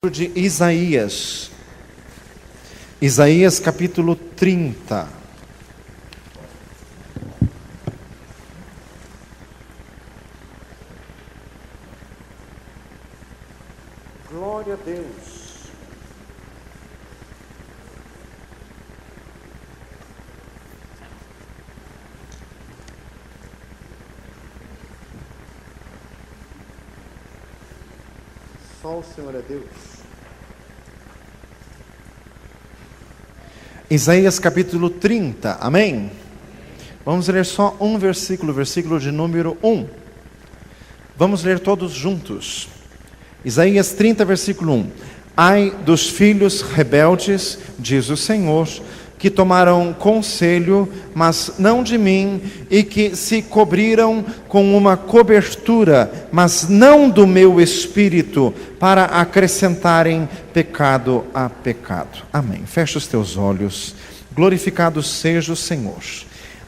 De Isaías, Isaías capítulo 30. Glória a Deus. Só o Senhor é Deus. Isaías capítulo 30, amém? Vamos ler só um versículo, versículo de número 1. Vamos ler todos juntos. Isaías 30, versículo 1. Ai dos filhos rebeldes, diz o Senhor, que tomaram conselho, mas não de mim, e que se cobriram com uma cobertura, mas não do meu espírito, para acrescentarem pecado a pecado. Amém. Fecha os teus olhos. Glorificado seja o Senhor.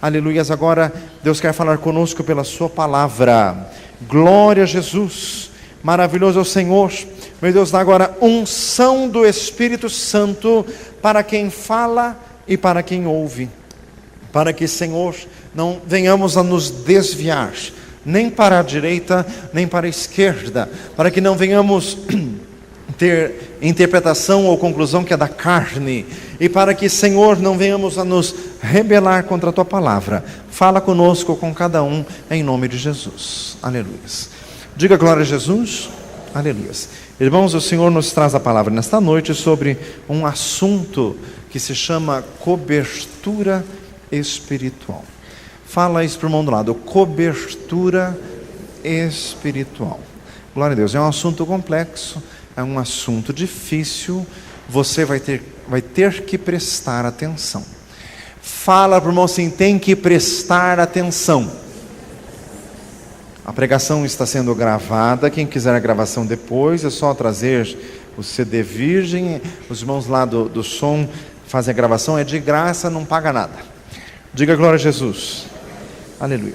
Aleluias. Agora Deus quer falar conosco pela sua palavra. Glória a Jesus. Maravilhoso é o Senhor. Meu Deus, dá agora unção do Espírito Santo para quem fala e para quem ouve, para que, Senhor, não venhamos a nos desviar, nem para a direita, nem para a esquerda, para que não venhamos ter interpretação ou conclusão que é da carne, e para que, Senhor, não venhamos a nos rebelar contra a Tua Palavra. Fala conosco, com cada um, em nome de Jesus. Aleluia. Diga glória a Jesus. Aleluia. Irmãos, o Senhor nos traz a palavra nesta noite sobre um assunto que se chama cobertura espiritual. Fala isso para o irmão do lado, cobertura espiritual. Glória a Deus, é um assunto complexo, é um assunto difícil, você vai ter que prestar atenção. Fala para o irmão assim, tem que prestar atenção. A pregação está sendo gravada, quem quiser a gravação depois, é só trazer o CD virgem, os irmãos lá do som fazem a gravação, é de graça, não paga nada. Diga glória a Jesus. Aleluia.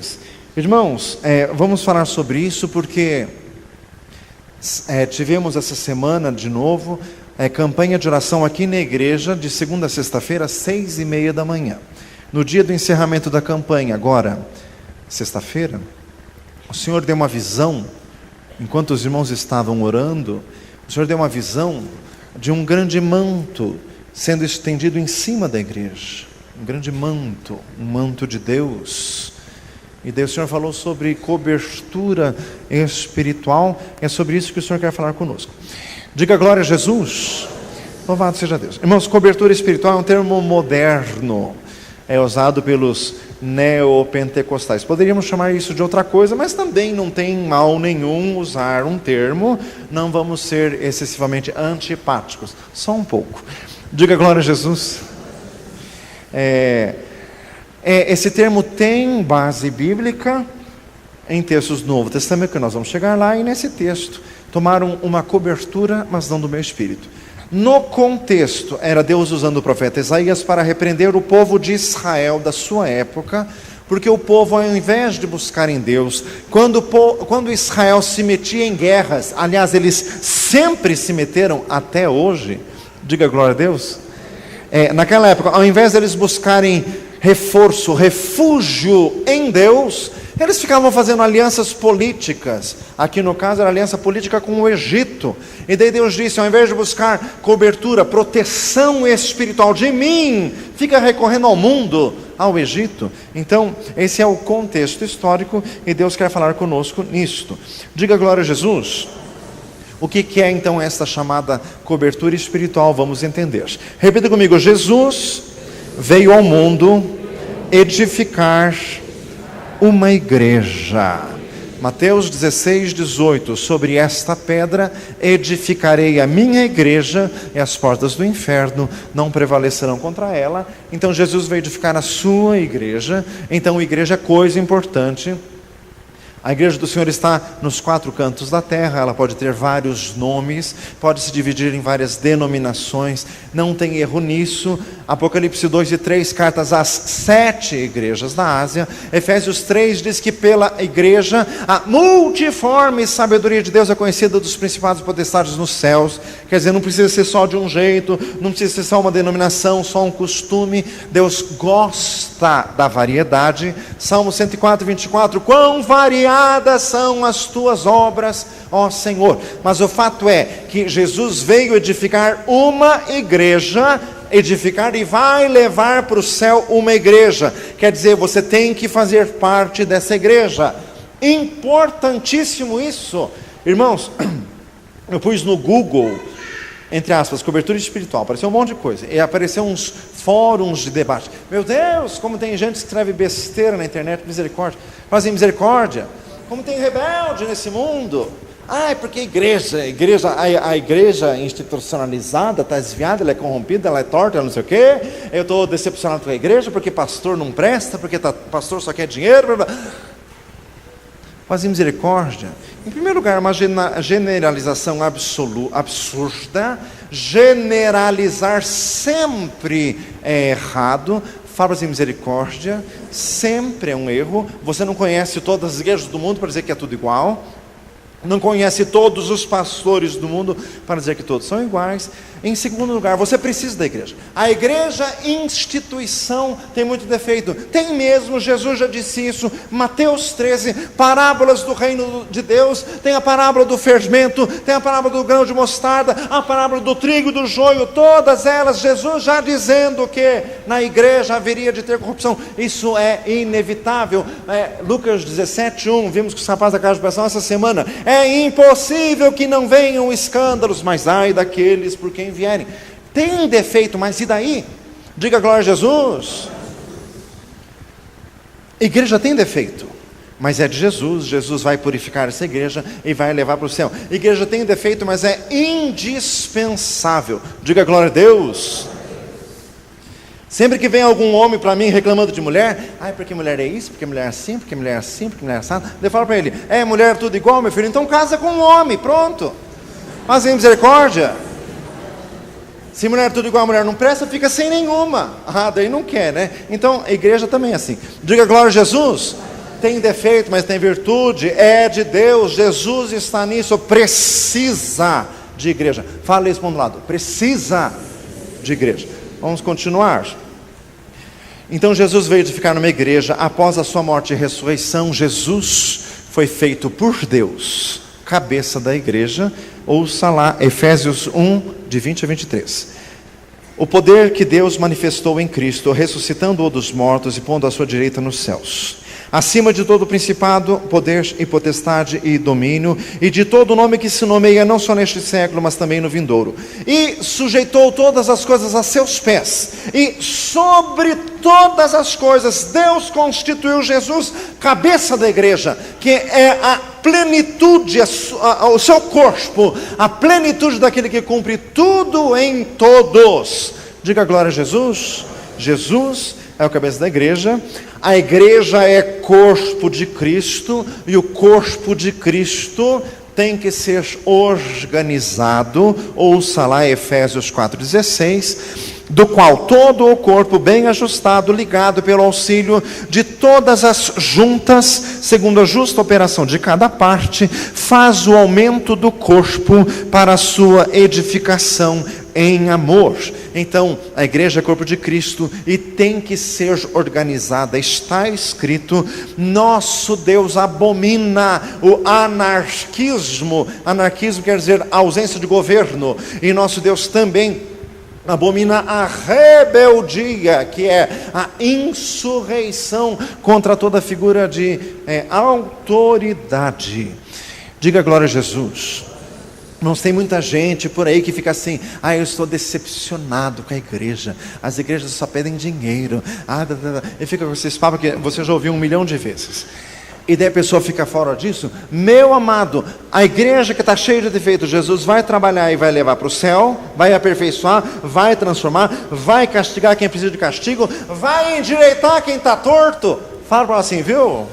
Irmãos, vamos falar sobre isso porque tivemos essa semana de novo campanha de oração aqui na igreja, de segunda a sexta-feira, às 6:30 da manhã. No dia do encerramento da campanha, agora, sexta-feira, o Senhor deu uma visão, enquanto os irmãos estavam orando, o Senhor deu uma visão de um grande manto sendo estendido em cima da igreja, um grande manto, um manto de Deus. E daí o Senhor falou sobre cobertura espiritual, é sobre isso que o Senhor quer falar conosco. Diga glória a Jesus. Louvado seja Deus. Irmãos, cobertura espiritual é um termo moderno, é usado pelos neopentecostais. Poderíamos chamar isso de outra coisa, mas também não tem mal nenhum usar um termo, não vamos ser excessivamente antipáticos, só um pouco. Diga glória a Jesus. Esse termo tem base bíblica em textos do Novo Testamento, que nós vamos chegar lá, e nesse texto, tomaram uma cobertura, mas não do meu espírito. No contexto, era Deus usando o profeta Isaías para repreender o povo de Israel da sua época, porque o povo, ao invés de buscar em Deus, quando Israel se metia em guerras, aliás, eles sempre se meteram até hoje, diga glória a Deus, naquela época, ao invés de eles buscarem reforço, refúgio em Deus, eles ficavam fazendo alianças políticas. Aqui no caso era aliança política com o Egito. E daí Deus disse, ao invés de buscar cobertura, proteção espiritual de mim, fica recorrendo ao mundo, ao Egito. Então, esse é o contexto histórico e Deus quer falar conosco nisto. Diga glória a Jesus. O que é então esta chamada cobertura espiritual? Vamos entender. Repita comigo, Jesus veio ao mundo edificar uma igreja. Mateus 16:18, sobre esta pedra edificarei a minha igreja e as portas do inferno não prevalecerão contra ela. Então Jesus veio edificar a sua igreja. Então igreja é coisa importante. A igreja do Senhor está nos 4 cantos da terra, ela pode ter vários nomes, pode se dividir em várias denominações, não tem erro nisso. Apocalipse 2 e 3, cartas às 7 igrejas da Ásia. Efésios 3 diz que pela igreja a multiforme sabedoria de Deus é conhecida dos principados e potestades nos céus. Quer dizer, não precisa ser só de um jeito, não precisa ser só uma denominação, só um costume. Deus gosta da variedade. Salmo 104, 24, quão variadas são as tuas obras, ó Senhor. Mas o fato é que Jesus veio edificar uma igreja, edificar e vai levar para o céu uma igreja. Quer dizer, você tem que fazer parte dessa igreja. Importantíssimo isso. Irmãos, eu pus no Google, entre aspas, cobertura espiritual, apareceu um monte de coisa, e apareceu uns fóruns de debate. Meu Deus, como tem gente que escreve besteira na internet, misericórdia. Fazem misericórdia. Como tem rebelde nesse mundo. Ah, é porque a igreja institucionalizada está desviada, ela é corrompida, ela é torta, ela não sei o quê. Eu estou decepcionado com a igreja porque pastor não presta, porque pastor só quer dinheiro. Blá, blá. Fazer misericórdia. Em primeiro lugar, uma generalização absurda. Generalizar sempre é errado. Fala assim, misericórdia, sempre é um erro. Você não conhece todas as igrejas do mundo para dizer que é tudo igual. Não conhece todos os pastores do mundo para dizer que todos são iguais. Em segundo lugar, você precisa da igreja. A igreja, instituição, tem muito defeito. Tem mesmo, Jesus já disse isso. Mateus 13, parábolas do reino de Deus. Tem a parábola do fermento, tem a parábola do grão de mostarda, a parábola do trigo e do joio. Todas elas, Jesus já dizendo que na igreja haveria de ter corrupção. Isso é inevitável. Lucas 17, 1, vimos com os rapazes da casa de oração essa semana. É impossível que não venham escândalos, mas ai daqueles por quem vierem. Tem defeito, mas e daí? Diga glória a Jesus. Igreja tem defeito, mas é de Jesus. Jesus vai purificar essa igreja e vai levar para o céu. Igreja tem defeito, mas é indispensável. Diga glória a Deus. Sempre que vem algum homem para mim reclamando de mulher, porque mulher é isso, porque mulher é assim, porque mulher é assim, porque mulher é assim, eu falo para ele, mulher tudo igual, meu filho, então casa com um homem, pronto. Mas em misericórdia. Se mulher tudo igual, a mulher não presta, fica sem nenhuma. Daí não quer, né? Então a igreja também é assim. Diga glória a Jesus. Tem defeito, mas tem virtude, é de Deus, Jesus está nisso, precisa de igreja. Fala isso para um lado, precisa de igreja. Vamos continuar. Então Jesus veio edificar numa igreja. Após a sua morte e ressurreição, Jesus foi feito por Deus cabeça da igreja. Ouça lá Efésios 1, de 20 a 23. O poder que Deus manifestou em Cristo, ressuscitando-o dos mortos e pondo à sua direita nos céus, acima de todo principado, poder e potestade e domínio, e de todo nome que se nomeia não só neste século, mas também no vindouro. E sujeitou todas as coisas a seus pés, e sobre todas as coisas Deus constituiu Jesus cabeça da igreja, que é a plenitude, o seu corpo, a plenitude daquele que cumpre tudo em todos. Diga glória a Jesus. Jesus é o cabeça da igreja. A igreja é corpo de Cristo, e o corpo de Cristo tem que ser organizado. Ouça lá Efésios 4,16, do qual todo o corpo bem ajustado, ligado pelo auxílio de todas as juntas, segundo a justa operação de cada parte, faz o aumento do corpo para a sua edificação em amor. Então, a igreja é corpo de Cristo e tem que ser organizada. Está escrito, nosso Deus abomina o anarquismo. Anarquismo quer dizer ausência de governo. E nosso Deus também abomina a rebeldia, que é a insurreição contra toda figura de autoridade. Diga glória a Jesus. Irmãos, tem muita gente por aí que fica assim, eu estou decepcionado com a igreja, as igrejas só pedem dinheiro, e fica com esses papos que você já ouviu 1 milhão de vezes, e daí a pessoa fica fora disso. Meu amado, a igreja que está cheia de defeitos, Jesus vai trabalhar e vai levar para o céu, vai aperfeiçoar, vai transformar, vai castigar quem precisa de castigo, vai endireitar quem está torto. Fala para ela assim, viu?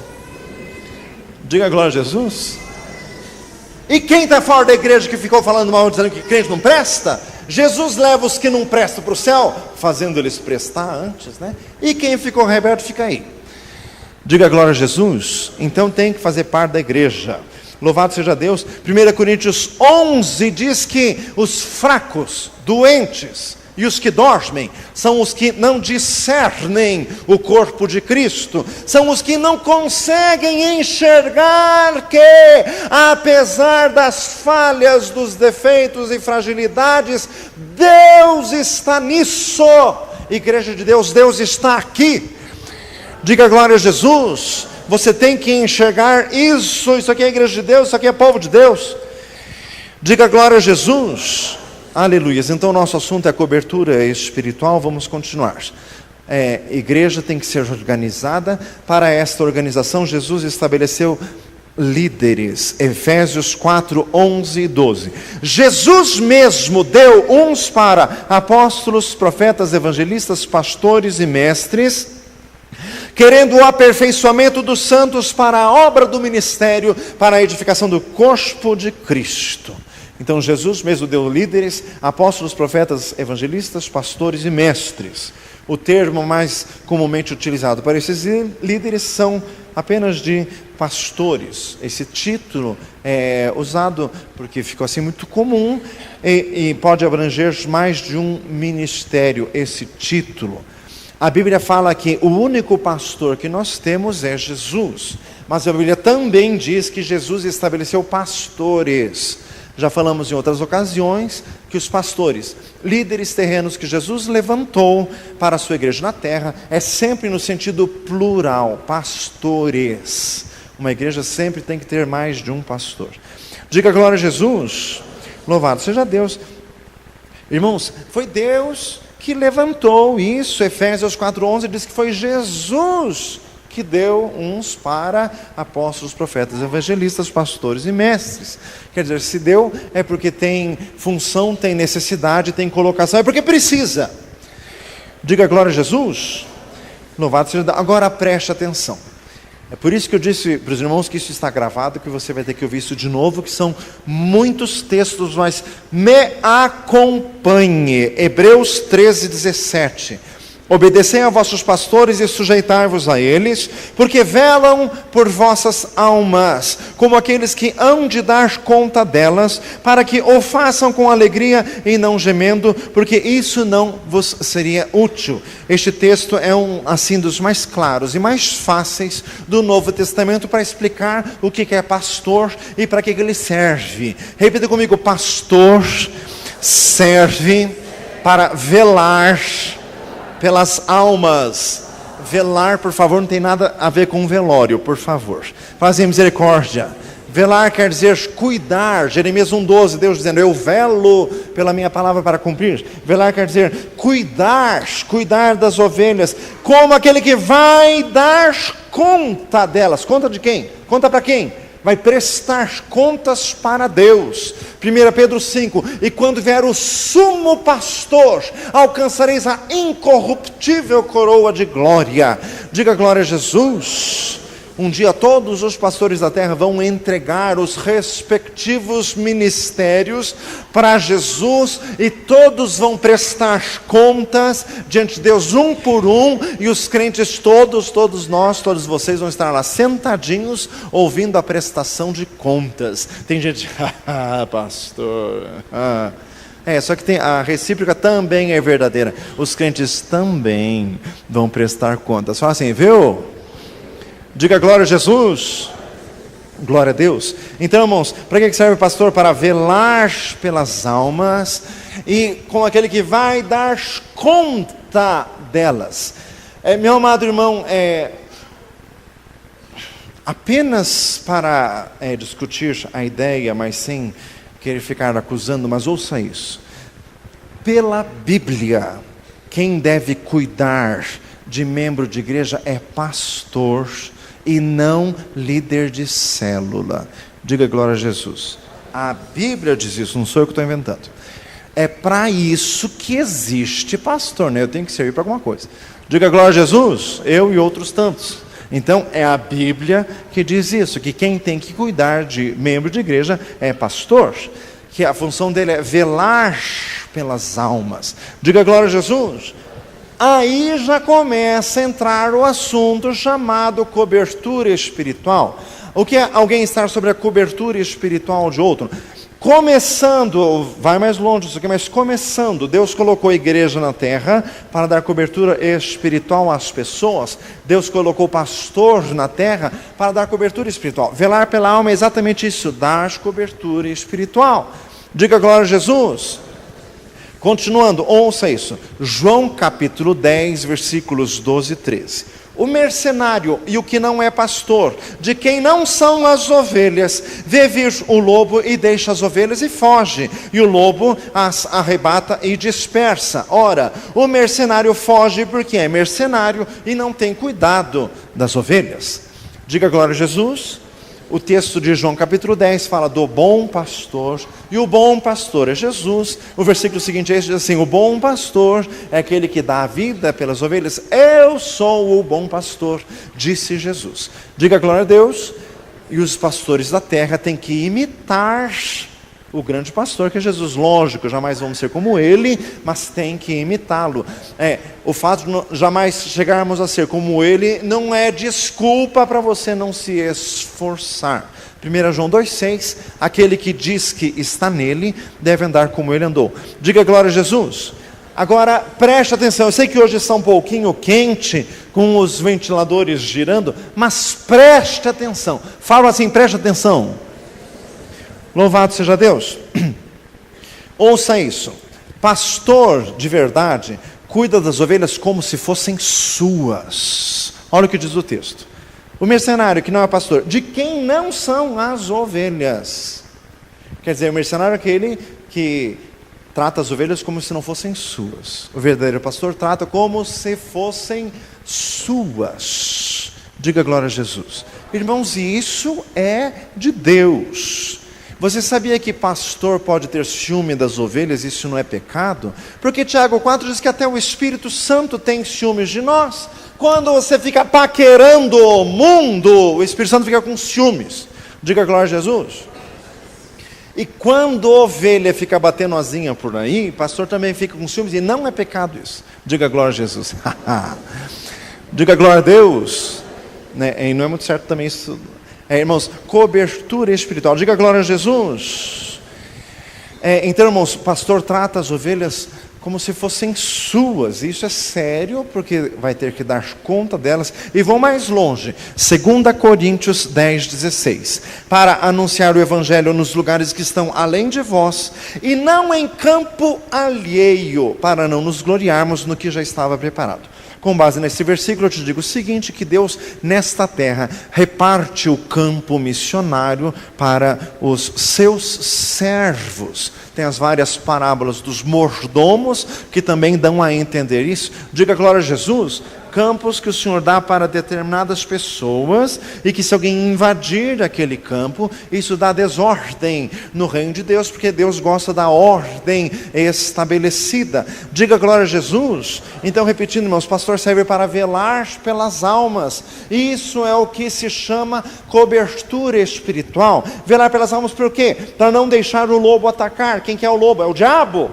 Diga glória a Jesus. E quem está fora da igreja que ficou falando mal, dizendo que crente não presta? Jesus leva os que não prestam para o céu, fazendo eles prestar antes, né? E quem ficou rebelde fica aí. Diga glória a Jesus. Então tem que fazer parte da igreja. Louvado seja Deus. 1 Coríntios 11 diz que os fracos, doentes e os que dormem são os que não discernem o corpo de Cristo, são os que não conseguem enxergar que, apesar das falhas, dos defeitos e fragilidades, Deus está nisso. Igreja de Deus, Deus está aqui. Diga glória a Jesus. Você tem que enxergar isso. Isso aqui é a igreja de Deus, isso aqui é povo de Deus. Diga glória a Jesus. Aleluia. Então, nosso assunto é cobertura espiritual. Vamos continuar. Igreja tem que ser organizada. Para esta organização, Jesus estabeleceu líderes. Efésios 4, 11 e 12. Jesus mesmo deu uns para apóstolos, profetas, evangelistas, pastores e mestres, querendo o aperfeiçoamento dos santos para a obra do ministério, para a edificação do corpo de Cristo. Então Jesus mesmo deu líderes, apóstolos, profetas, evangelistas, pastores e mestres. O termo mais comumente utilizado para esses líderes são apenas de pastores. Esse título é usado porque ficou assim muito comum e pode abranger mais de um ministério, esse título. A Bíblia fala que o único pastor que nós temos é Jesus, mas a Bíblia também diz que Jesus estabeleceu pastores. Já falamos em outras ocasiões que os pastores, líderes terrenos que Jesus levantou para a sua igreja na terra, é sempre no sentido plural, pastores. Uma igreja sempre tem que ter mais de um pastor. Diga glória a Jesus. Louvado seja Deus. Irmãos, foi Deus que levantou isso. Efésios 4:11 diz que foi Jesus que deu uns para apóstolos, profetas, evangelistas, pastores e mestres. Quer dizer, se deu é porque tem função, tem necessidade, tem colocação, é porque precisa. Diga glória a Jesus. Louvado seja Deus. Agora preste atenção. É por isso que eu disse para os irmãos que isso está gravado, que você vai ter que ouvir isso de novo, que são muitos textos, mas me acompanhe. Hebreus 13:17. Obedecei a vossos pastores e sujeitai-vos a eles, porque velam por vossas almas, como aqueles que hão de dar conta delas, para que o façam com alegria e não gemendo, porque isso não vos seria útil. Este texto é assim dos mais claros e mais fáceis do Novo Testamento para explicar o que é pastor e para que ele serve. Repita comigo: pastor serve para velar pelas almas. Velar, por favor, não tem nada a ver com velório, por favor. Fazer misericórdia. Velar quer dizer cuidar. Jeremias 1:12, Deus dizendo: eu velo pela minha palavra para cumprir. Velar quer dizer cuidar das ovelhas, como aquele que vai dar conta delas. Conta de quem? Conta para quem? Vai prestar contas para Deus. 1 Pedro 5, e quando vier o sumo pastor, alcançareis a incorruptível coroa de glória. Diga glória a Jesus. Um dia todos os pastores da terra vão entregar os respectivos ministérios para Jesus, e todos vão prestar contas diante de Deus um por um, e os crentes todos nós, todos vocês vão estar lá sentadinhos ouvindo a prestação de contas. Tem gente, pastor, só que tem, a recíproca também é verdadeira. Os crentes também vão prestar contas. Fala assim, viu? Diga glória a Jesus. Glória a Deus. Então, irmãos, para que serve o pastor? Para velar pelas almas e com aquele que vai dar conta delas. Meu amado irmão, apenas para discutir a ideia, mas sem querer ficar acusando, mas ouça isso. Pela Bíblia, quem deve cuidar de membro de igreja é pastor e não líder de célula. Diga glória a Jesus. A Bíblia diz isso, não sou eu que estou inventando. É para isso que existe pastor, né? Eu tenho que servir para alguma coisa. Diga glória a Jesus. Eu e outros tantos. Então, é a Bíblia que diz isso, que quem tem que cuidar de membro de igreja é pastor, que a função dele é velar pelas almas. Diga glória a Jesus. Aí já começa a entrar o assunto chamado cobertura espiritual. O que é alguém estar sobre a cobertura espiritual de outro? Começando, vai mais longe isso aqui, mas começando, Deus colocou a igreja na terra para dar cobertura espiritual às pessoas. Deus colocou o pastor na terra para dar cobertura espiritual. Velar pela alma é exatamente isso, dar cobertura espiritual. Diga glória a Jesus. Continuando, ouça isso. João capítulo 10, versículos 12 e 13. O mercenário e o que não é pastor, de quem não são as ovelhas, vê vir o lobo e deixa as ovelhas e foge. E o lobo as arrebata e dispersa. Ora, o mercenário foge porque é mercenário e não tem cuidado das ovelhas. Diga glória a Jesus. O texto de João capítulo 10 fala do bom pastor, e o bom pastor é Jesus. O versículo seguinte diz assim: o bom pastor é aquele que dá a vida pelas ovelhas. Eu sou o bom pastor, disse Jesus. Diga glória a Deus. E os pastores da terra têm que imitar o grande pastor que é Jesus. Lógico, jamais vamos ser como ele, mas tem que imitá-lo. O fato de jamais chegarmos a ser como ele não é desculpa para você não se esforçar. 1 João 2,6, aquele que diz que está nele, deve andar como ele andou. Diga glória a Jesus. Agora, preste atenção, eu sei que hoje está um pouquinho quente, com os ventiladores girando, mas preste atenção. Fala assim, preste atenção. Louvado seja Deus. Ouça isso. Pastor de verdade cuida das ovelhas como se fossem suas. Olha o que diz o texto. O mercenário que não é pastor, de quem não são as ovelhas. Quer dizer, o mercenário é aquele que trata as ovelhas como se não fossem suas. O verdadeiro pastor trata como se fossem suas. Diga glória a Jesus. Irmãos, e isso é de Deus. Você sabia que pastor pode ter ciúme das ovelhas? Isso não é pecado? Porque Tiago 4 diz que até o Espírito Santo tem ciúmes de nós. Quando você fica paquerando o mundo, o Espírito Santo fica com ciúmes. Diga glória a Jesus. E quando a ovelha fica batendo asinha por aí, pastor também fica com ciúmes, e não é pecado isso. Diga glória a Jesus. Diga glória a Deus. E não é muito certo também isso. Irmãos, cobertura espiritual. Diga glória a Jesus. Então, irmãos, o pastor trata as ovelhas como se fossem suas. Isso é sério, porque vai ter que dar conta delas. E vou mais longe. 2 Coríntios 10, 16. Para anunciar o evangelho nos lugares que estão além de vós, e não em campo alheio, para não nos gloriarmos no que já estava preparado. Com base nesse versículo, eu te digo o seguinte, que Deus, nesta terra, reparte o campo missionário para os seus servos. Tem as várias parábolas dos mordomos, que também dão a entender isso. Diga glória a Jesus. Campos que o Senhor dá para determinadas pessoas, e que se alguém invadir aquele campo, isso dá desordem no reino de Deus, porque Deus gosta da ordem estabelecida. Diga glória a Jesus. Então, repetindo, irmãos, pastor serve para velar pelas almas. Isso é o que se chama cobertura espiritual. Velar pelas almas por quê? Para não deixar o lobo atacar. Quem que é o lobo? É o diabo.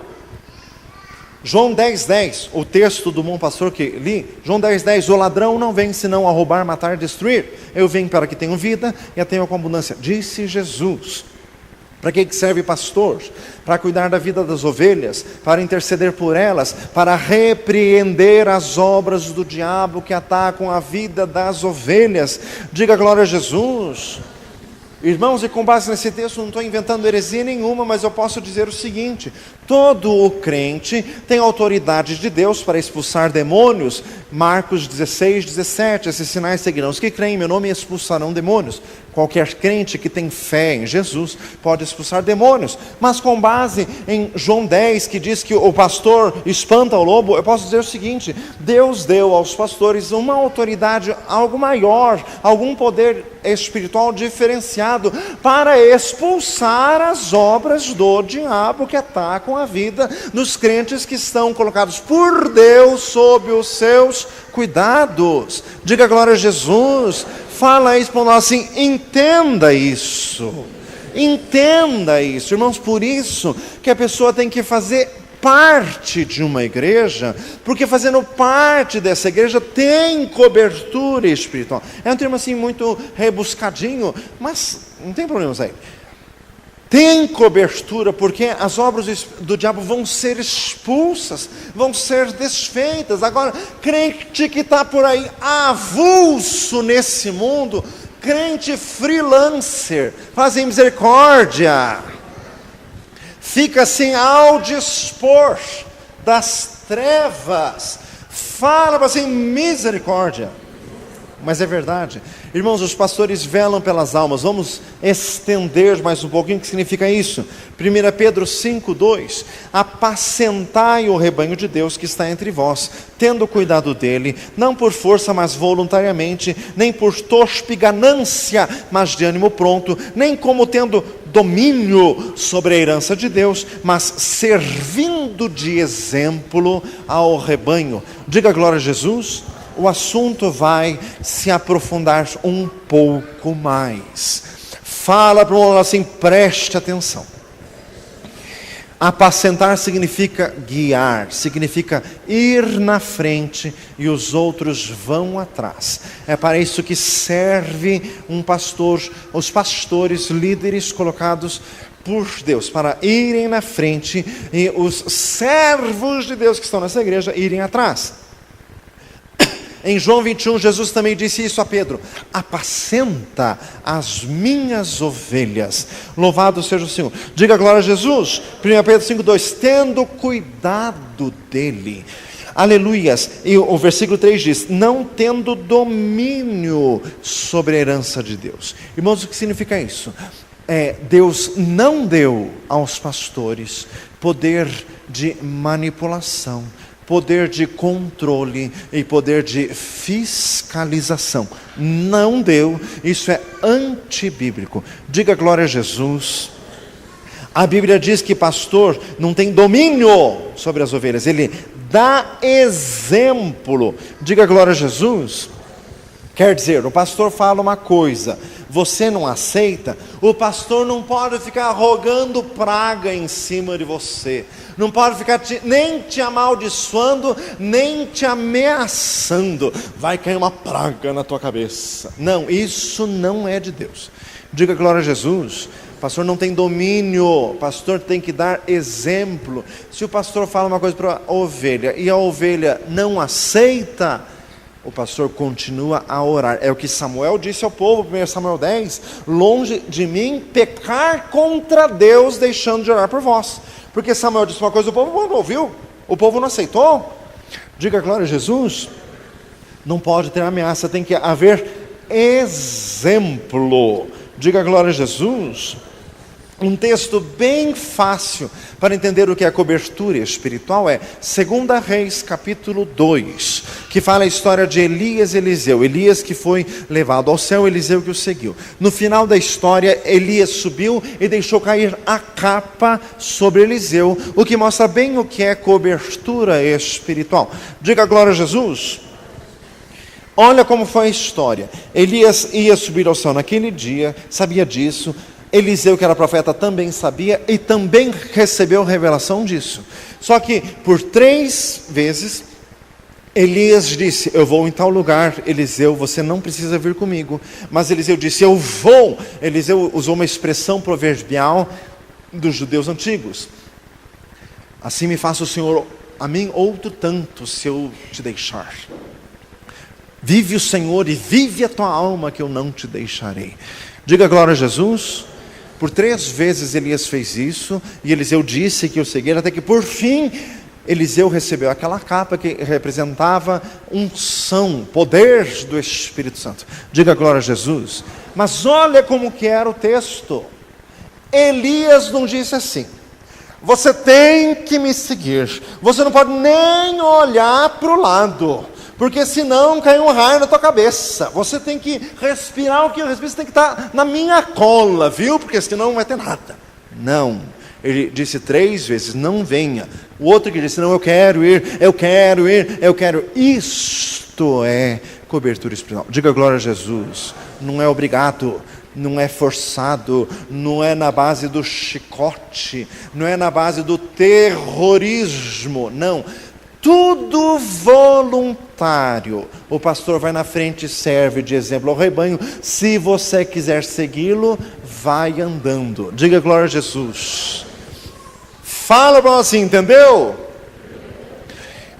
João 10, 10, o texto do bom pastor que li, João 10, 10, o ladrão não vem senão a roubar, matar e destruir. Eu venho para que tenham vida e a tenham com abundância, disse Jesus. Para que serve pastor? Para cuidar da vida das ovelhas, para interceder por elas, para repreender as obras do diabo que atacam a vida das ovelhas. Diga glória a Jesus. Irmãos, e com base nesse texto, não estou inventando heresia nenhuma, mas eu posso dizer o seguinte: todo o crente tem autoridade de Deus para expulsar demônios. Marcos 16, 17, esses sinais seguirão os que creem em meu nome e expulsarão demônios. Qualquer crente que tem fé em Jesus pode expulsar demônios. Mas com base em João 10, que diz que o pastor espanta o lobo, eu posso dizer o seguinte: Deus deu aos pastores uma autoridade, algo maior, algum poder espiritual diferenciado para expulsar as obras do diabo que atacam a vida dos crentes que estão colocados por Deus sob os seus cuidados. Diga glória a Jesus. Fala isso para nós assim, entenda isso. Entenda isso, irmãos, por isso que a pessoa tem que fazer parte de uma igreja, porque fazendo parte dessa igreja tem cobertura espiritual. É um termo assim muito rebuscadinho, mas não tem problema aí. Tem cobertura, porque as obras do diabo vão ser expulsas, vão ser desfeitas. Agora, crente que está por aí avulso nesse mundo, crente freelancer, fazem misericórdia, fica assim ao dispor das trevas, fala assim, misericórdia. Mas é verdade, irmãos, os pastores velam pelas almas. Vamos estender mais um pouquinho o que significa isso. 1 Pedro 5:2, apacentai o rebanho de Deus que está entre vós, tendo cuidado dele, não por força, mas voluntariamente, nem por tospe ganância, mas de ânimo pronto, nem como tendo domínio sobre a herança de Deus, mas servindo de exemplo ao rebanho. Diga glória a Jesus. O assunto vai se aprofundar um pouco mais. Fala para o irmão assim, preste atenção. Apacentar significa guiar, significa ir na frente e os outros vão atrás. É para isso que serve um pastor, os pastores, líderes colocados por Deus, para irem na frente e os servos de Deus que estão nessa igreja irem atrás. Em João 21, Jesus também disse isso a Pedro: apacenta as minhas ovelhas. Louvado seja o Senhor. Diga glória a Jesus. 1 Pedro 5:2, tendo cuidado dele. Aleluias. E o versículo 3 diz, não tendo domínio sobre a herança de Deus. Irmãos, o que significa isso? Deus não deu aos pastores poder de manipulação, poder de controle e poder de fiscalização. Não deu, isso é antibíblico. Diga glória a Jesus. A Bíblia diz que pastor não tem domínio sobre as ovelhas, ele dá exemplo. Diga glória a Jesus. Quer dizer, o pastor fala uma coisa, você não aceita, o pastor não pode ficar rogando praga em cima de você, não pode ficar nem te amaldiçoando, nem te ameaçando, vai cair uma praga na tua cabeça. Não, isso não é de Deus. Diga glória a Jesus. O pastor não tem domínio, o pastor tem que dar exemplo. Se o pastor fala uma coisa para a ovelha e a ovelha não aceita, o pastor continua a orar. É o que Samuel disse ao povo, 1 Samuel 10, longe de mim pecar contra Deus, deixando de orar por vós. Porque Samuel disse uma coisa, o povo não ouviu, o povo não aceitou. Diga glória a Jesus. Não pode ter ameaça, tem que haver exemplo. Diga glória a Jesus. Um texto bem fácil para entender o que é a cobertura espiritual é 2 Reis capítulo 2, que fala a história de Elias e Eliseu. Elias que foi levado ao céu, Eliseu que o seguiu. No final da história, Elias subiu e deixou cair a capa sobre Eliseu, o que mostra bem o que é cobertura espiritual. Diga glória a Jesus. Olha como foi a história. Elias ia subir ao céu naquele dia, sabia disso. Eliseu, que era profeta, também sabia e também recebeu revelação disso. Só que por 3 vezes, Elias disse, eu vou em tal lugar. Eliseu, você não precisa vir comigo. Mas Eliseu disse, eu vou. Eliseu usou uma expressão proverbial dos judeus antigos. Assim me faça o Senhor a mim outro tanto, se eu te deixar. Vive o Senhor e vive a tua alma, que eu não te deixarei. Diga glória a Jesus. Por 3 vezes Elias fez isso, e Eliseu disse que o seguira, até que por fim, Eliseu recebeu aquela capa que representava unção, poder do Espírito Santo. Diga glória a Jesus. Mas olha como que era o texto. Elias não disse assim, você tem que me seguir, você não pode nem olhar para o lado, porque senão cai um raio na tua cabeça. Você tem que respirar o que eu respiro, você tem que estar na minha cola, viu? Porque senão não vai ter nada. Não. Ele disse 3 vezes, não venha. O outro que disse, não, eu quero ir, eu quero ir, eu quero. Isto é cobertura espiritual. Diga glória a Jesus. Não é obrigado, não é forçado, não é na base do chicote, não é na base do terrorismo, não. Tudo voluntário. O pastor vai na frente e serve de exemplo ao rebanho. Se você quiser segui-lo, vai andando. Diga glória a Jesus. Fala para nós assim, entendeu?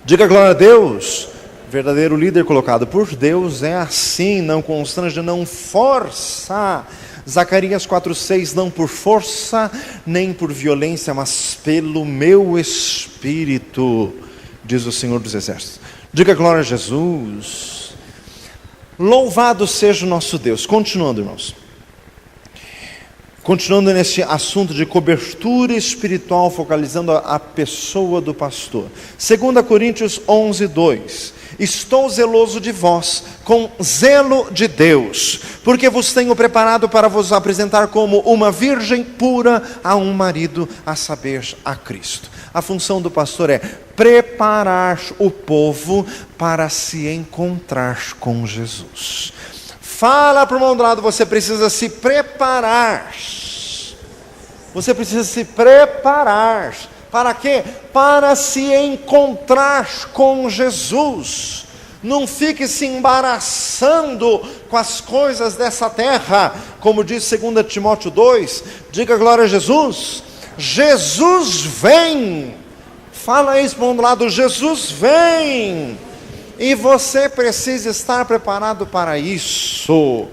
Diga glória a Deus. Verdadeiro líder colocado por Deus é assim, não constrange, não força. Zacarias 4:6, não por força, nem por violência, mas pelo meu Espírito, diz o Senhor dos Exércitos. Diga glória a Jesus. Louvado seja o nosso Deus. Continuando, irmãos. Continuando nesse assunto de cobertura espiritual, focalizando a pessoa do pastor. 2 Coríntios 11:2. Estou zeloso de vós, com zelo de Deus, porque vos tenho preparado para vos apresentar como uma virgem pura a um marido, a saber, a Cristo. A função do pastor é preparar o povo para se encontrar com Jesus. Fala para o irmão do lado, você precisa se preparar. Você precisa se preparar. Para quê? Para se encontrar com Jesus. Não fique se embaraçando com as coisas dessa terra. Como diz 2 Timóteo 2, diga glória a Jesus. Jesus vem. Fala isso para um lado, Jesus vem. E você precisa estar preparado para isso.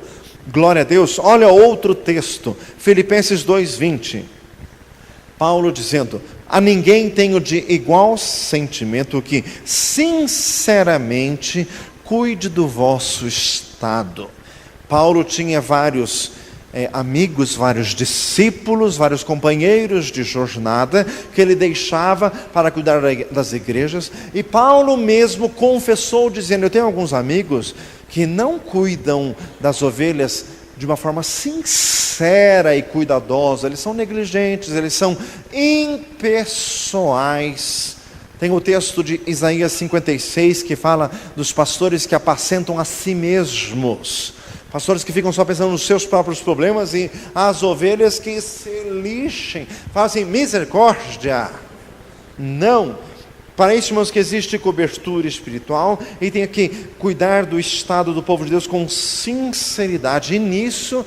Glória a Deus. Olha outro texto, Filipenses 2:20. Paulo dizendo: a ninguém tenho de igual sentimento que sinceramente cuide do vosso estado. Paulo tinha vários amigos, vários discípulos, vários companheiros de jornada que ele deixava para cuidar das igrejas, e Paulo mesmo confessou dizendo: eu tenho alguns amigos que não cuidam das ovelhas de uma forma sincera e cuidadosa, eles são negligentes, eles são impessoais. Tem o texto de Isaías 56 que fala dos pastores que apacentam a si mesmos, pastores que ficam só pensando nos seus próprios problemas, e as ovelhas que se lixem. Fala assim, misericórdia. Não. Para isso, irmãos, que existe cobertura espiritual, e tem que cuidar do estado do povo de Deus com sinceridade. E nisso,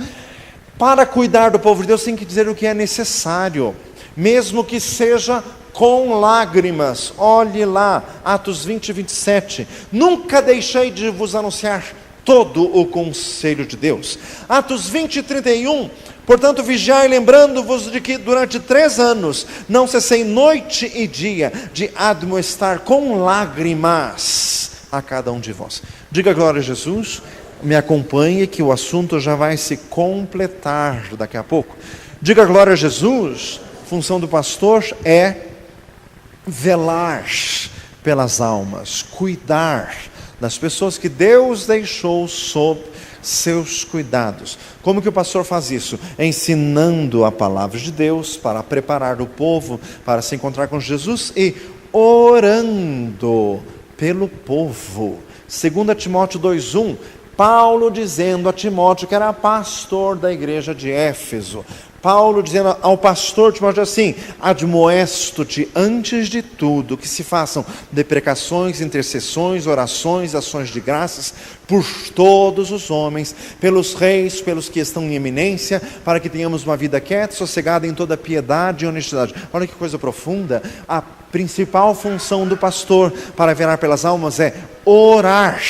para cuidar do povo de Deus, tem que dizer o que é necessário, mesmo que seja com lágrimas. Olhe lá, Atos 20:27. Nunca deixei de vos anunciar todo o conselho de Deus. Atos 20:31. Portanto, vigiai, lembrando-vos de que durante 3 anos não cessei noite e dia de admoestar com lágrimas a cada um de vós. Diga glória a Jesus. Me acompanhe que o assunto já vai se completar daqui a pouco. Diga glória a Jesus. A função do pastor é velar pelas almas, cuidar das pessoas que Deus deixou sob seus cuidados. Como que o pastor faz isso? Ensinando a palavra de Deus para preparar o povo para se encontrar com Jesus e orando pelo povo. 2 Timóteo 2:1, Paulo dizendo a Timóteo, que era pastor da igreja de Éfeso, Paulo dizendo ao pastor Timóteo assim: admoesto-te antes de tudo que se façam deprecações, intercessões, orações, ações de graças por todos os homens, pelos reis, pelos que estão em eminência, para que tenhamos uma vida quieta, sossegada em toda piedade e honestidade. Olha que coisa profunda. A principal função do pastor para velar pelas almas é orar.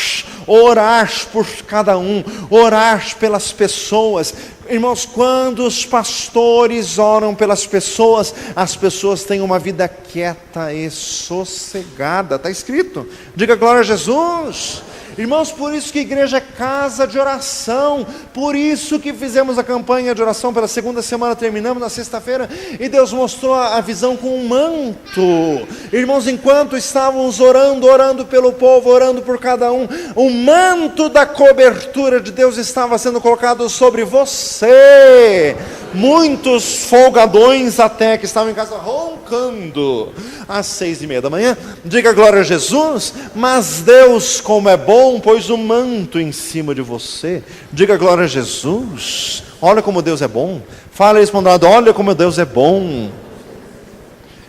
Orar por cada um, orar pelas pessoas. Irmãos, quando os pastores oram pelas pessoas, as pessoas têm uma vida quieta e sossegada. Está escrito. Diga glória a Jesus. Irmãos, por isso que a igreja é casa de oração, por isso que fizemos a campanha de oração pela segunda semana, terminamos na sexta-feira, e Deus mostrou a visão com um manto. Irmãos, enquanto estávamos orando pelo povo, orando por cada um, o manto da cobertura de Deus estava sendo colocado sobre você. Muitos folgadões até que estavam em casa roncando às 6:30 da manhã, diga glória a Jesus. Mas Deus, como é bom, pôs um manto em cima de você, diga glória a Jesus. Olha como Deus é bom. Fala isso para o lado, olha como Deus é bom.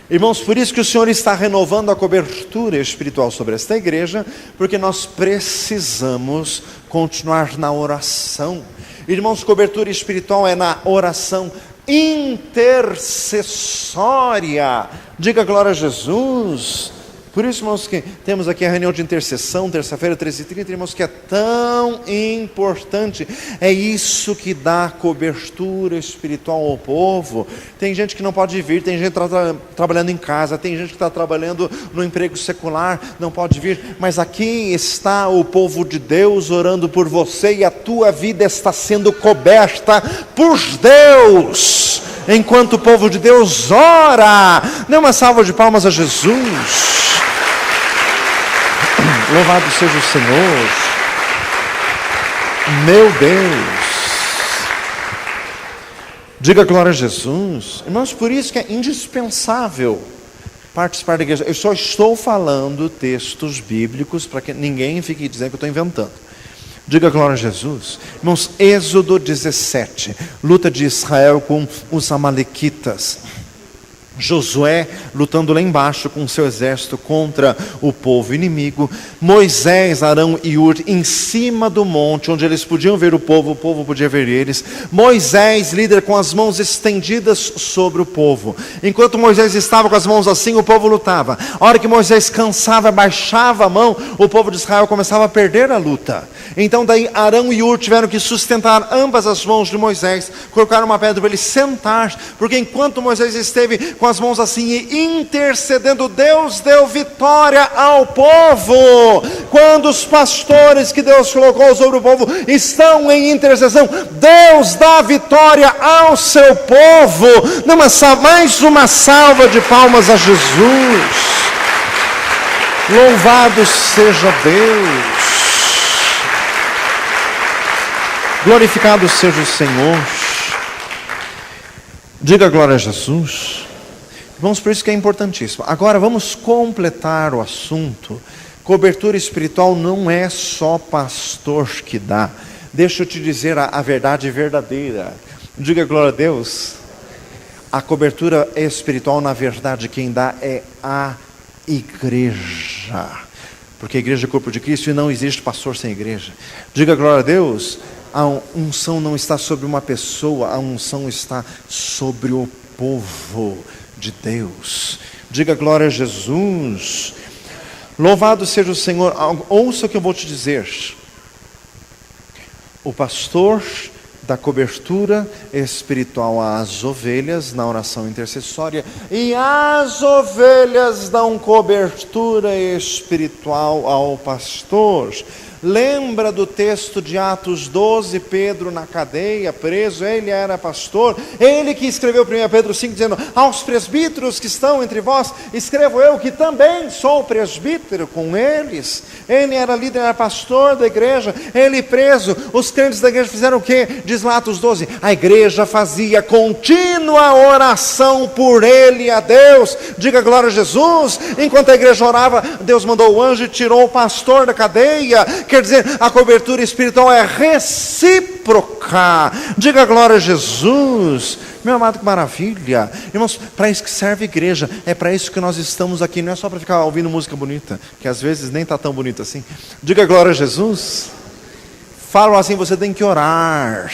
Irmãos, por isso que o Senhor está renovando a cobertura espiritual sobre esta igreja, porque nós precisamos continuar na oração. Irmãos, cobertura espiritual é na oração intercessória. Diga glória a Jesus. Por isso, irmãos, que temos aqui a reunião de intercessão, terça-feira, 13h30, irmãos, que é tão importante. É isso que dá cobertura espiritual ao povo. Tem gente que não pode vir, tem gente que está trabalhando em casa, tem gente que está trabalhando no emprego secular, não pode vir, mas aqui está o povo de Deus orando por você, e a tua vida está sendo coberta por Deus, enquanto o povo de Deus ora. Dê uma salva de palmas a Jesus. Louvado seja o Senhor. Meu Deus. Diga glória a Jesus. Irmãos, por isso que é indispensável participar da igreja. Eu só estou falando textos bíblicos para que ninguém fique dizendo que eu estou inventando. Diga glória a Jesus. Irmãos, Êxodo 17, luta de Israel com os amalequitas. Josué lutando lá embaixo com seu exército contra o povo inimigo. Moisés, Arão e Hur em cima do monte, onde eles podiam ver o povo podia ver eles. Moisés, líder, com as mãos estendidas sobre o povo. Enquanto Moisés estava com as mãos assim, o povo lutava. A hora que Moisés cansava, baixava a mão, o povo de Israel começava a perder a luta. Então daí Arão e Hur tiveram que sustentar ambas as mãos de Moisés, colocaram uma pedra para ele sentar, porque enquanto Moisés esteve com as mãos assim e intercedendo, Deus deu vitória ao povo. Quando os pastores que Deus colocou sobre o povo estão em intercessão, Deus dá vitória ao seu povo. Mais uma salva de palmas a Jesus. Louvado seja Deus. Glorificado seja o Senhor. Diga glória a Jesus. Vamos, por isso que é importantíssimo. Agora vamos completar o assunto. Cobertura espiritual não é só pastor que dá. Deixa eu te dizer a verdade verdadeira. Diga glória a Deus. A cobertura espiritual, na verdade, quem dá é a igreja. Porque a igreja é o corpo de Cristo e não existe pastor sem igreja. Diga glória a Deus. A unção não está sobre uma pessoa, a unção está sobre o povo de Deus. Diga glória a Jesus. Louvado seja o Senhor. Ouça o que eu vou te dizer. O pastor dá cobertura espiritual às ovelhas na oração intercessória, e as ovelhas dão cobertura espiritual ao pastor. Lembra do texto de Atos 12, Pedro na cadeia, preso, ele era pastor, ele que escreveu 1 Pedro 5, dizendo, aos presbíteros que estão entre vós, escrevo eu que também sou presbítero com eles. Ele era líder, era pastor da igreja, ele preso, os crentes da igreja fizeram o quê? Diz lá Atos 12, a igreja fazia contínua oração por ele a Deus. Diga glória a Jesus. Enquanto a igreja orava, Deus mandou o anjo e tirou o pastor da cadeia. Quer dizer, a cobertura espiritual é recíproca. Diga glória a Jesus. Meu amado, que maravilha. Irmãos, para isso que serve a igreja. É para isso que nós estamos aqui. Não é só para ficar ouvindo música bonita, que às vezes nem está tão bonita assim. Diga glória a Jesus. Falam assim, você tem que orar.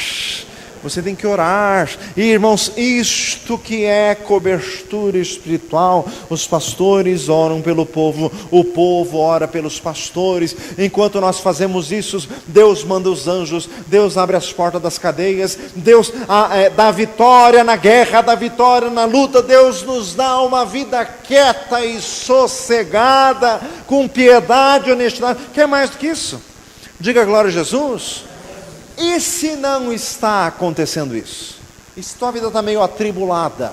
Você tem que orar. E, irmãos, isto que é cobertura espiritual. Os pastores oram pelo povo, o povo ora pelos pastores. Enquanto nós fazemos isso, Deus manda os anjos, Deus abre as portas das cadeias, Deus dá vitória na guerra, dá vitória na luta. Deus nos dá uma vida quieta e sossegada, com piedade e honestidade. Quer mais do que isso? Diga glória a Jesus. E se não está acontecendo isso? E se tua vida está meio atribulada?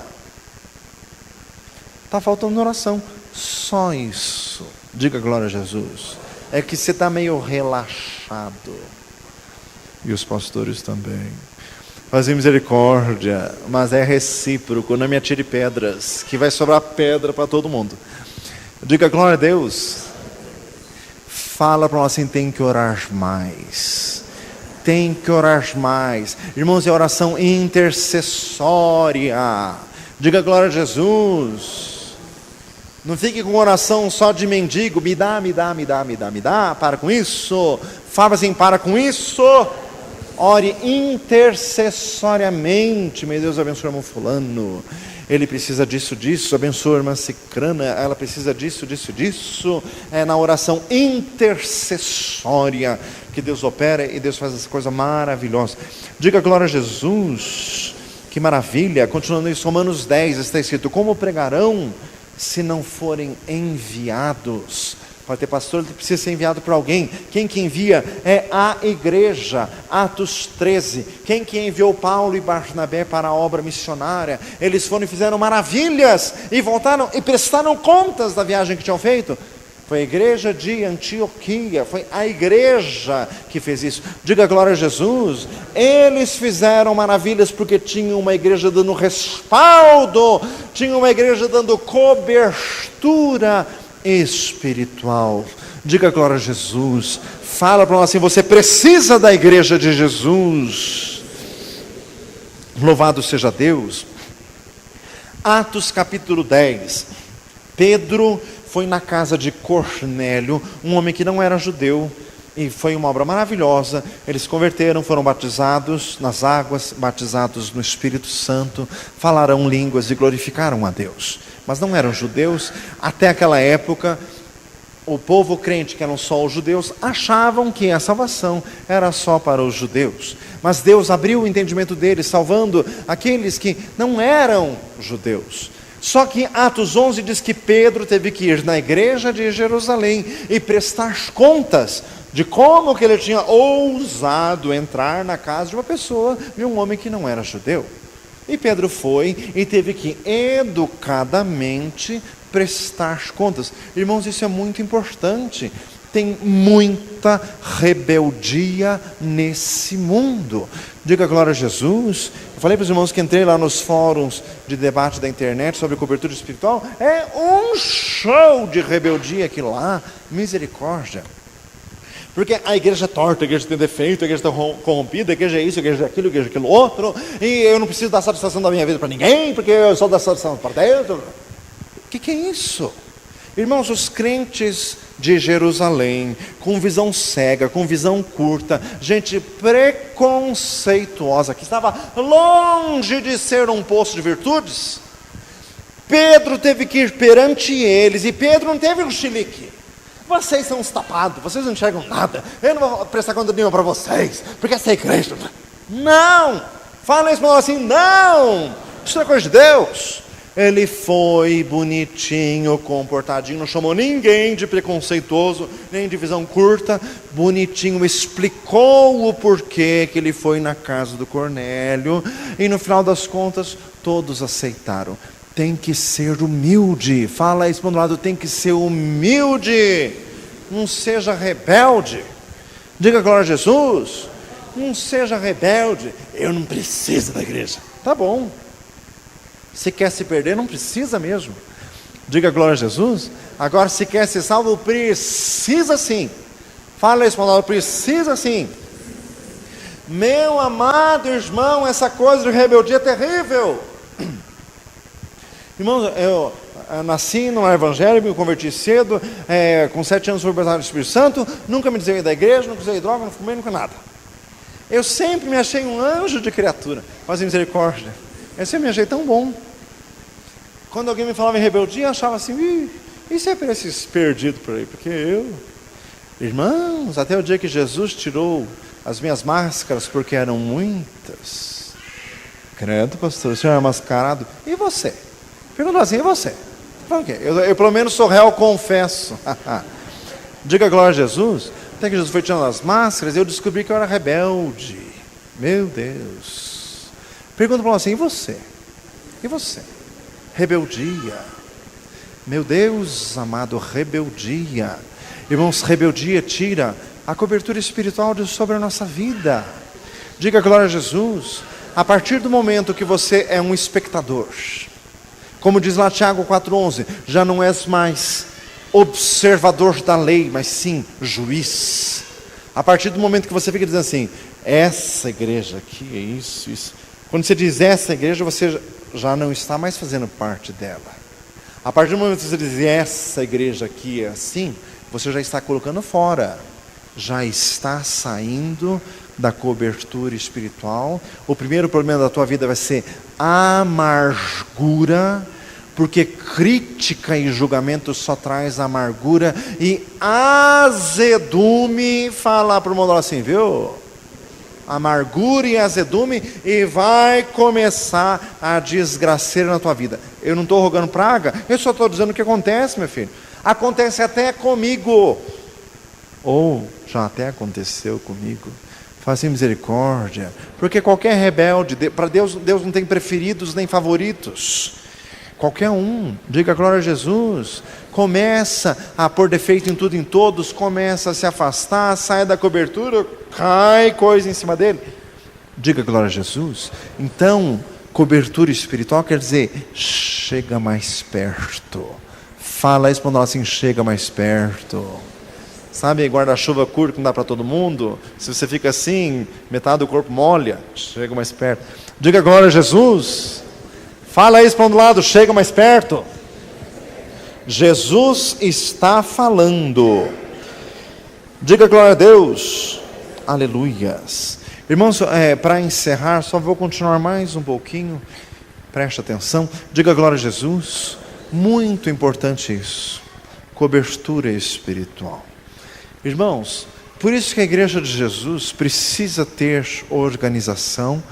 Está faltando oração. Só isso. Diga glória a Jesus. É que você está meio relaxado. E os pastores também. Fazer misericórdia, mas é recíproco. Não me atire pedras, que vai sobrar pedra para todo mundo. Diga glória a Deus. Fala para nós assim, tem que orar mais. Tem que orar mais. Irmãos, é oração intercessória. Diga glória a Jesus. Não fique com oração só de mendigo. Me dá, me dá, me dá, me dá, me dá. Para com isso. Fala assim, para com isso. Ore intercessoriamente. Meu Deus, abençoa o irmão fulano. Ele precisa disso, disso. Abençoa a irmã cicrana. Ela precisa disso, disso, disso. É na oração intercessória que Deus opera e Deus faz essa coisa maravilhosa. Diga glória a Jesus. Que maravilha. Continuando em Romanos 10, está escrito: como pregarão se não forem enviados? Pode ter pastor que precisa ser enviado para alguém. Quem que envia é a igreja. Atos 13. Quem que enviou Paulo e Barnabé para a obra missionária? Eles foram e fizeram maravilhas e voltaram e prestaram contas da viagem que tinham feito. Foi a igreja de Antioquia, foi a igreja que fez isso. Diga glória a Jesus. Eles fizeram maravilhas porque tinham uma igreja dando respaldo, tinham uma igreja dando cobertura espiritual. Diga glória a Jesus. Fala para nós assim, você precisa da igreja de Jesus. Louvado seja Deus. Atos capítulo 10. Pedro foi na casa de Cornélio, um homem que não era judeu, e foi uma obra maravilhosa. Eles se converteram, foram batizados nas águas, batizados no Espírito Santo, falaram línguas e glorificaram a Deus. Mas não eram judeus. Até aquela época, o povo crente, que eram só os judeus, achavam que a salvação era só para os judeus. Mas Deus abriu o entendimento deles, salvando aqueles que não eram judeus. Só que Atos 11 diz que Pedro teve que ir na igreja de Jerusalém e prestar contas de como que ele tinha ousado entrar na casa de uma pessoa, de um homem que não era judeu. E Pedro foi e teve que educadamente prestar contas. Irmãos, isso é muito importante. Tem muita rebeldia nesse mundo. Diga glória a Jesus. Eu falei para os irmãos que entrei lá nos fóruns de debate da internet sobre cobertura espiritual. É um show de rebeldia aquilo lá. Misericórdia. Porque a igreja é torta, a igreja tem defeito, a igreja está corrompida, a igreja é isso, a igreja é aquilo, a igreja é aquilo outro, e eu não preciso dar satisfação da minha vida para ninguém, porque eu só dou satisfação para Deus. O que é isso? Irmãos, os crentes de Jerusalém, com visão cega, com visão curta, gente preconceituosa, que estava longe de ser um poço de virtudes, Pedro teve que ir perante eles, e Pedro não teve um chilique. Vocês são uns tapados, vocês não enxergam nada, eu não vou prestar conta nenhuma para vocês, porque essa é a igreja. Não! Fala isso assim, não! Isso é coisa de Deus. Ele foi bonitinho, comportadinho, não chamou ninguém de preconceituoso, nem de visão curta, bonitinho, explicou o porquê que ele foi na casa do Cornélio, e no final das contas, todos aceitaram. Tem que ser humilde. Fala isso para o lado, tem que ser humilde. Não seja rebelde. Diga glória a Jesus. Não seja rebelde. Eu não preciso da igreja. Tá bom. Se quer se perder, não precisa mesmo. Diga glória a Jesus. Agora, se quer ser salvo, precisa sim. Fala isso para o lado, precisa sim. Meu amado irmão, essa coisa de rebeldia é terrível. Irmãos, eu nasci no evangelho, me converti cedo, com 7 anos fui batizado no Espírito Santo, nunca me desviei da igreja, nunca usei droga, não fumei, nunca nada. Eu sempre me achei um anjo de criatura, mas misericórdia, eu sempre me achei tão bom. Quando alguém me falava em rebeldia, eu achava assim, isso é para esses perdidos por aí, porque eu... Irmãos, até o dia que Jesus tirou as minhas máscaras, porque eram muitas. Credo, pastor, o senhor é mascarado. E você? Perguntou assim, e você? Eu pelo menos sou réu, confesso. Diga glória a Jesus. Até que Jesus foi tirando as máscaras, eu descobri que eu era rebelde. Meu Deus. Pergunta para você, e você? E você? Rebeldia. Meu Deus amado, rebeldia. Irmãos, rebeldia tira a cobertura espiritual sobre a nossa vida. Diga glória a Jesus. A partir do momento que você é um espectador, como diz lá Tiago 4,11, já não és mais observador da lei, mas sim juiz. A partir do momento que você fica dizendo assim, essa igreja aqui é isso, isso. Quando você diz essa igreja, você já não está mais fazendo parte dela. A partir do momento que você diz essa igreja aqui é assim, você já está colocando fora. Já está saindo da cobertura espiritual. O primeiro problema da tua vida vai ser amargura, porque crítica e julgamento só traz amargura e azedume. Fala para o mundo assim, viu? Amargura e azedume, e vai começar a desgraceira na tua vida. Eu não estou rogando praga, eu só estou dizendo o que acontece, meu filho. Acontece até comigo, ou já até aconteceu comigo. Faça misericórdia, porque qualquer rebelde, para Deus não tem preferidos nem favoritos. Qualquer um, diga glória a Jesus, começa a pôr defeito em tudo e em todos, começa a se afastar, sai da cobertura, cai coisa em cima dele. Diga glória a Jesus. Então, cobertura espiritual quer dizer, chega mais perto. Fala isso para nós assim, chega mais perto. Sabe, guarda-chuva curto que não dá para todo mundo? Se você fica assim, metade do corpo molha, chega mais perto. Diga glória a Jesus. Fala isso para um lado, chega mais perto. Jesus está falando. Diga glória a Deus. Aleluias. Irmãos, para encerrar, só vou continuar mais um pouquinho. Preste atenção. Diga glória a Jesus. Muito importante isso. Cobertura espiritual. Irmãos, por isso que a igreja de Jesus precisa ter organização,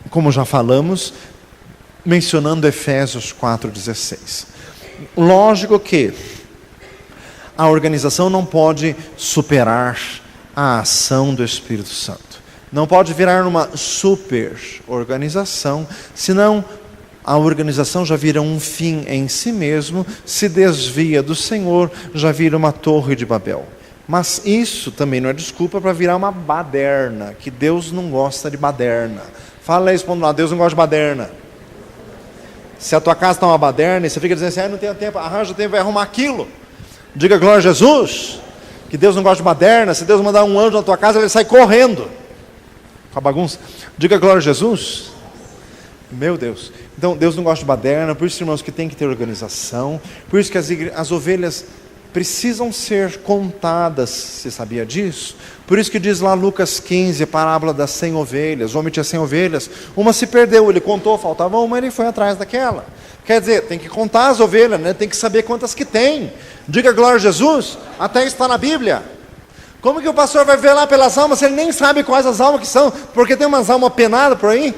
como já falamos, mencionando Efésios 4,16. Lógico que a organização não pode superar a ação do Espírito Santo. Não pode virar uma super organização, senão a organização já vira um fim em si mesmo, se desvia do Senhor, já vira uma torre de Babel. Mas isso também não é desculpa para virar uma baderna, que Deus não gosta de baderna. Fala isso para lá, Deus não gosta de baderna. Se a tua casa está uma baderna e você fica dizendo assim, não tenho tempo, arranja tempo, vai arrumar aquilo. Diga glória a Jesus, que Deus não gosta de baderna. Se Deus mandar um anjo na tua casa, ele sai correndo com a bagunça. Diga glória a Jesus. Meu Deus. Então Deus não gosta de baderna, por isso, irmãos, que tem que ter organização. Por isso que as ovelhas precisam ser contadas. Você sabia disso? Por isso que diz lá Lucas 15, a parábola das 100 ovelhas. O homem tinha 100 ovelhas, uma se perdeu, ele contou, faltava uma, ele foi atrás daquela. Quer dizer, tem que contar as ovelhas, né? Tem que saber quantas que tem. Diga glória a Jesus, até está na Bíblia. Como que o pastor vai ver lá pelas almas, se ele nem sabe quais as almas que são? Porque tem umas almas penadas por aí.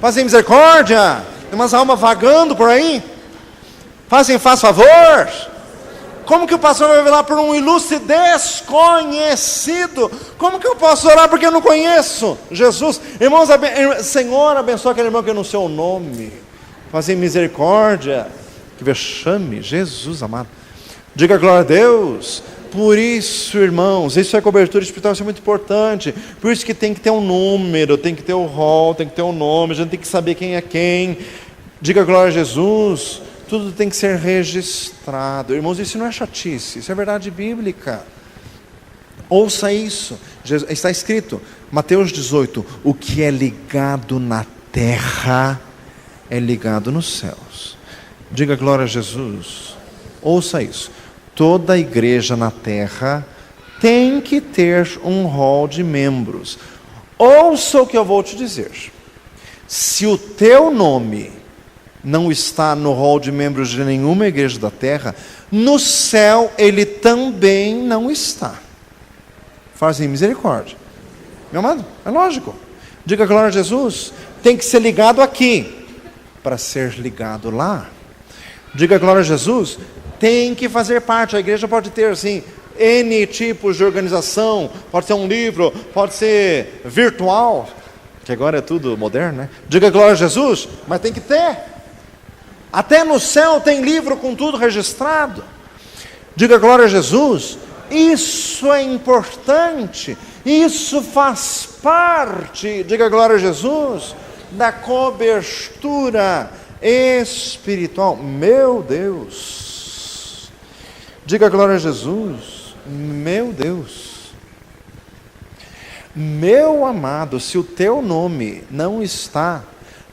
Fazem misericórdia. Tem umas almas vagando por aí. Faz favor. Como que o pastor vai velar por um ilustre desconhecido? Como que eu posso orar porque eu não conheço Jesus? Irmãos, Senhor, abençoa aquele irmão que eu não sei o nome. Fazer misericórdia. Que vexame, Jesus amado. Diga glória a Deus. Por isso, irmãos, isso é cobertura espiritual, isso é muito importante. Por isso que tem que ter um número, tem que ter o rol, tem que ter um nome, a gente tem que saber quem é quem. Diga glória a Jesus. Tudo tem que ser registrado. Irmãos, isso não é chatice, isso é verdade bíblica. Ouça isso. Está escrito, Mateus 18, o que é ligado na terra é ligado nos céus. Diga glória a Jesus. Ouça isso. Toda a igreja na terra tem que ter um rol de membros. Ouça o que eu vou te dizer. Se o teu nome não está no rol de membros de nenhuma igreja da terra, no céu ele também não está. Fazem misericórdia. Meu amado, é lógico. Diga glória a Jesus. Tem que ser ligado aqui, para ser ligado lá. Diga glória a Jesus. Tem que fazer parte. A igreja pode ter assim, N tipos de organização, pode ser um livro, pode ser virtual, que agora é tudo moderno, né? Diga glória a Jesus, mas tem que ter. Até no céu tem livro com tudo registrado. Diga glória a Jesus. Isso é importante. Isso faz parte, diga glória a Jesus, da cobertura espiritual. Meu Deus. Diga glória a Jesus. Meu Deus. Meu amado, se o teu nome não está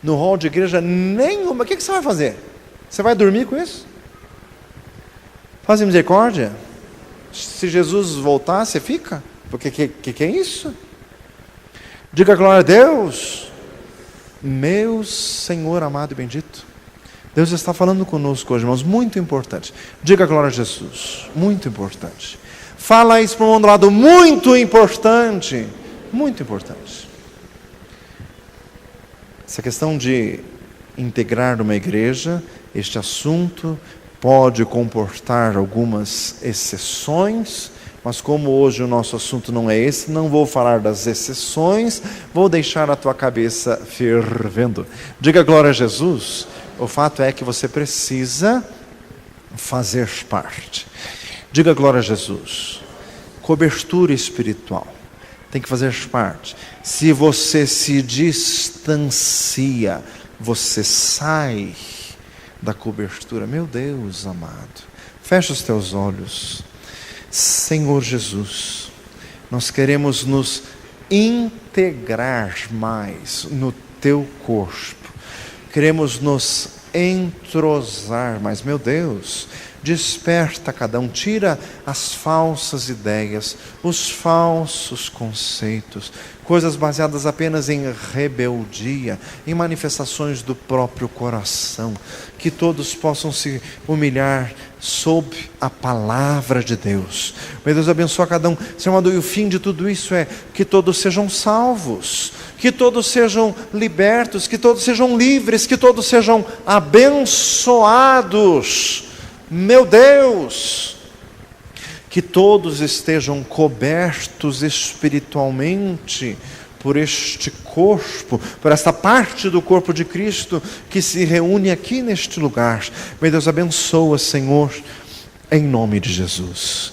no hall de igreja nenhuma, o que você vai fazer? Você vai dormir com isso? Fazer misericórdia? Se Jesus voltar, você fica? Porque que é isso? Diga glória a Deus. Meu Senhor amado e bendito. Deus está falando conosco hoje, irmãos, muito importante. Diga glória a Jesus, muito importante. Fala isso para o mundo do lado, muito importante. Muito importante. Essa questão de integrar uma igreja, este assunto pode comportar algumas exceções, mas como hoje o nosso assunto não é esse, não vou falar das exceções, vou deixar a tua cabeça fervendo. Diga glória a Jesus. O fato é que você precisa fazer parte. Diga glória a Jesus. Cobertura espiritual. Tem que fazer parte. Se você se distancia, você sai da cobertura. Meu Deus amado, fecha os teus olhos. Senhor Jesus, nós queremos nos integrar mais no teu corpo, queremos nos entrosar mais. Meu Deus, desperta cada um, tira as falsas ideias, os falsos conceitos, coisas baseadas apenas em rebeldia, em manifestações do próprio coração, que todos possam se humilhar sob a palavra de Deus. Meu Deus, abençoa cada um. Senhor amado, e o fim de tudo isso é que todos sejam salvos, que todos sejam libertos, que todos sejam livres, que todos sejam abençoados. Meu Deus, que todos estejam cobertos espiritualmente por este corpo, por esta parte do corpo de Cristo que se reúne aqui neste lugar. Meu Deus, abençoa, Senhor, em nome de Jesus.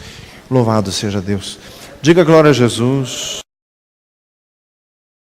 Louvado seja Deus. Diga glória a Jesus.